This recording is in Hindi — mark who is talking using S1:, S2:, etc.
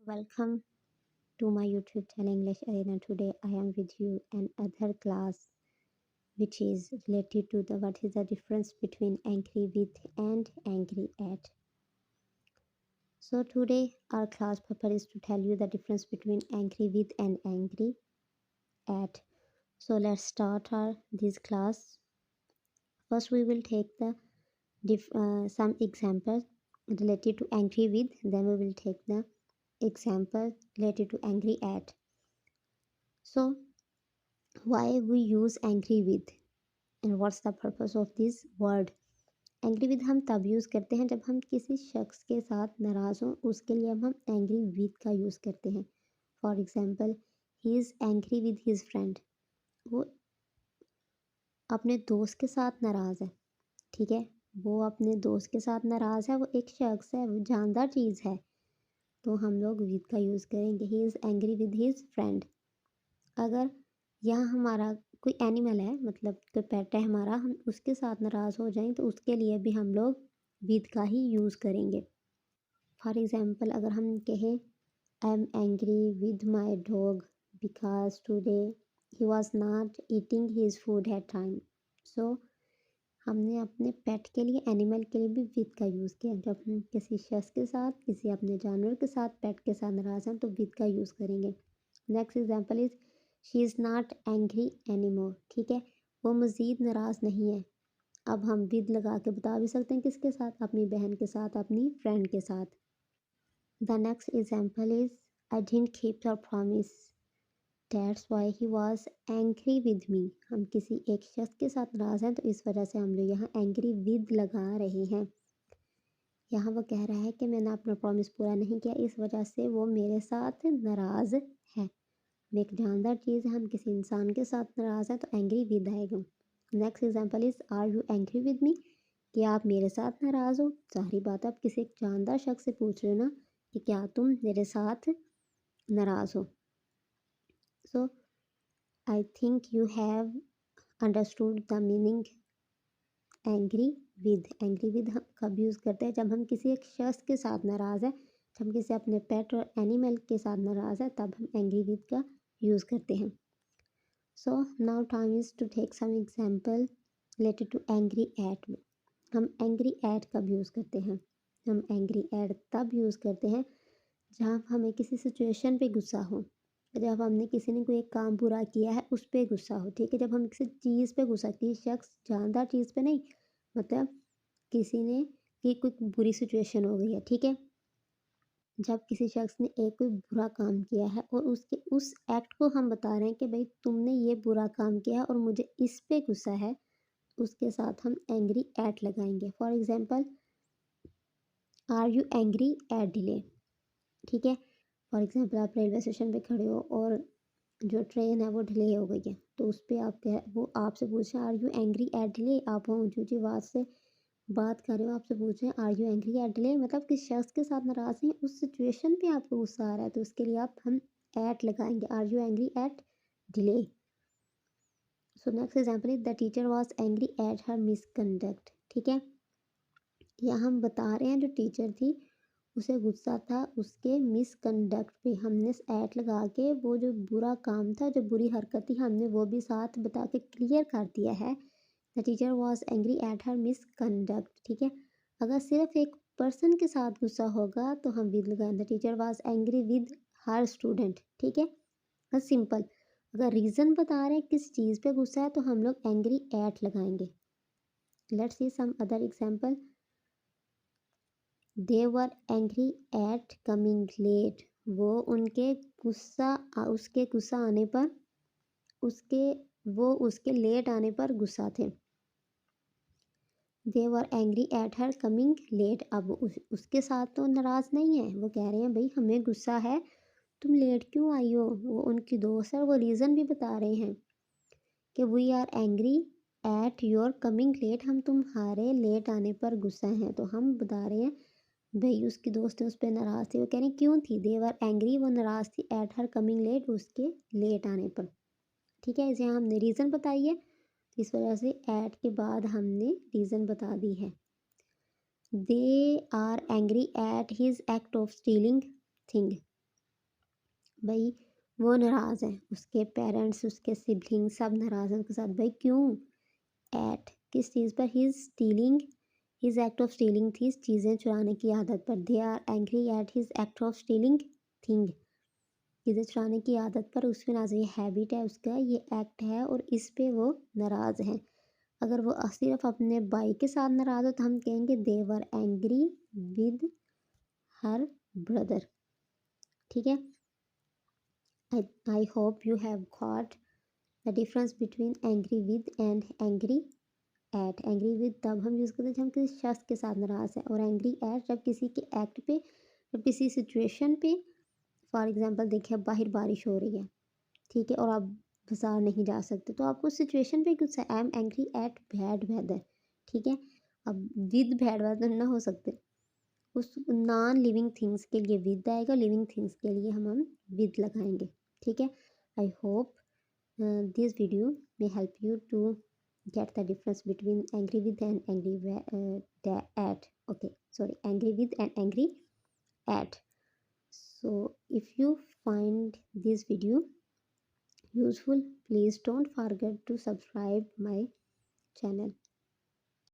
S1: Welcome to my YouTube channel English Arena. Today I am with you another class which is related to the what is the difference between angry with and angry at. So today our class purpose is to tell you the difference between angry with and angry at. So let's start our this class. First we will take the some examples related to angry with, then we will take the example related to angry at. So why we use angry with and what's the purpose of this word. Angry with हम तब यूज़ करते हैं जब हम किसी शख्स के साथ नाराज़ हों, उसके लिए हम एंग्री विद का यूज़ करते हैं. For example, he is angry with his friend. वो अपने दोस्त के साथ नाराज़ है. ठीक है, वो अपने दोस्त के साथ नाराज़ है. वो एक शख्स है, वो जानदार चीज़ है, तो हम लोग विद का यूज़ करेंगे. He is angry with his friend. अगर यहाँ हमारा कोई एनिमल है, मतलब कोई पेट है हमारा, हम उसके साथ नाराज़ हो जाएं तो उसके लिए भी हम लोग विद का ही यूज़ करेंगे. फॉर एग्जांपल, अगर हम कहें I am angry with my dog because today he was not eating his food at time. So हमने अपने पेट के लिए, एनिमल के लिए भी विद का यूज़ किया. जब हम किसी शख्स के साथ, किसी अपने जानवर के साथ, पेट के साथ नाराज़ हैं तो विद का यूज़ करेंगे. Next example is she is not angry anymore. ठीक है, वो मज़ीद नाराज़ नहीं है. अब हम विद लगा के बता भी सकते हैं किसके साथ, अपनी बहन के साथ, अपनी फ्रेंड के साथ. The next example is I didn't keep your promise that's why he was angry with मी. हम किसी एक शख्स के साथ नाराज़ हैं तो इस वजह से हम लोग यहाँ एंग्री विद लगा रहे हैं. यहाँ वो कह रहा है कि मैंने अपना प्रॉमिस पूरा नहीं किया, इस वजह से वो मेरे साथ नाराज़ है. एक जानदार चीज़ है, हम किसी इंसान के साथ नाराज़ हैं तो एंग्री विद आएगा. Next example is are you angry with me. कि आप मेरे साथ नाराज़ हो. जाहिर बात है, आप किसी एक जानदार शख्स से पूछ रहे हो ना कि क्या तुम मेरे साथ नाराज़ हो. So I think you have understood the meaning angry with. Angry with हम कब यूज़ करते हैं, जब हम किसी एक शख्स के साथ नाराज़ है, जब हम किसी अपने पेट और एनिमल के साथ नाराज़ है, तब हम एंग्री विद का यूज़ करते हैं. So now time is to take some example related to angry at. हम angry at कब यूज़ करते हैं. हम angry at तब यूज़ करते हैं जहाँ हमें किसी सिचुएशन पे गुस्सा हो, जब हमने किसी ने कोई एक काम बुरा किया है उस पर गुस्सा हो. ठीक है, जब हम किसी चीज़ पे गुस्सा, किसी शख्स जानदार चीज़ पे नहीं, मतलब किसी ने कि कोई बुरी सिचुएशन हो गई है. ठीक है, जब किसी शख्स ने एक कोई बुरा काम किया है और उसके उस एक्ट को हम बता रहे हैं कि भाई तुमने ये बुरा काम किया है और मुझे इस पे गुस्सा है, उसके साथ हम एंग्री एट लगाएंगे. For example, are you angry at delay. ठीक है, फॉर एग्जांपल आप रेलवे स्टेशन पे खड़े हो और जो ट्रेन है वो डिले हो गई है, तो उस पर वो आपसे पूछे are you angry at delay. आप ऊँची ऊँची आवाज़ से बात कर रहे हो, आपसे पूछ रहे हैं are you angry at delay, मतलब किस शख्स के साथ नाराज़ हैं, उस सिचुएशन पे आपको गुस्सा आ रहा है, तो उसके लिए हम एट लगाएंगे. Are you angry at delay. So next example is the teacher was angry at her misconduct. ठीक है, यहाँ हम बता रहे हैं जो टीचर थी उसे गुस्सा था उसके मिसकंडक्ट पे. हमने एट लगा के वो जो बुरा काम था, जो बुरी हरकत थी, हमने वो भी साथ बता के क्लियर कर दिया है. The teacher was angry at her misconduct. ठीक है, अगर सिर्फ एक पर्सन के साथ गुस्सा होगा तो हम विद लगाएं. The teacher was angry with her student. ठीक है, बस सिंपल. अगर रीज़न बता रहे हैं किस चीज़ पे गुस्सा है तो हम लोग एंग्री एट लगाएंगे. Let's see some other example. They were angry at coming late. वो उसके गुस्सा आने पर, उसके लेट आने पर गुस्सा थे. They were angry at her coming late. अब उसके साथ तो नाराज़ नहीं है, वो कह रहे हैं भाई हमें गुस्सा है, तुम लेट क्यों आई हो. वो उनकी दोस्त है, वो रीज़न भी बता रहे हैं कि we are angry at your coming late. हम तुम्हारे लेट आने पर गुस्सा हैं, तो हम बता रहे हैं भाई उसकी दोस्त है उस पर नाराज़ थी. वो कह रहे हैं क्यों थी. दे वर एंग्री, वो नाराज़ थी एट हर कमिंग लेट, उसके लेट आने पर. ठीक है, इसे हमने रीज़न बताई है, इस वजह से एट के बाद हमने रीज़न बता दी है. They are angry at his act of stealing thing. भाई वो नाराज़ है, उसके पेरेंट्स, उसके सिबलिंग सब नाराज़ हैं उसके साथ। भाई क्यों? एट किस चीज़ पर? He is stealing, his act of stealing थी, चीज़ें चुराने की आदत पर। They are angry at his act of stealing thing, चीज़ें चुराने की आदत पर उसमें नाराज़, ये हैबिट है उसका, ये एक्ट है और इस पे वो नाराज़ हैं। अगर वो सिर्फ अपने भाई के साथ नाराज़ हो तो हम कहेंगे दे were angry with her brother. ठीक है। I hope you have got the difference between angry with and angry at। angry with तब हम यूज़ करते हैं जब हम किसी शख्स के साथ नाराज़ हैं, और angry at जब किसी के एक्ट पे, जब किसी सिचुएशन पे। फॉर एग्जांपल देखिए, अब बाहर बारिश हो रही है, ठीक है, और आप बाजार नहीं जा सकते, तो आपको सिचुएशन पे गुस्सा है, I am angry at bad weather. ठीक है। अब विद बैड वेदर ना हो सकते, उस नॉन लिविंग थिंग्स के लिए विद आएगा, लिविंग थिंग्स के लिए हम विद लगाएंगे। ठीक है। I hope this video may help you to get the difference between angry with and angry at. Okay, sorry, angry with and angry at. So if you find this video useful, please don't forget to subscribe my channel.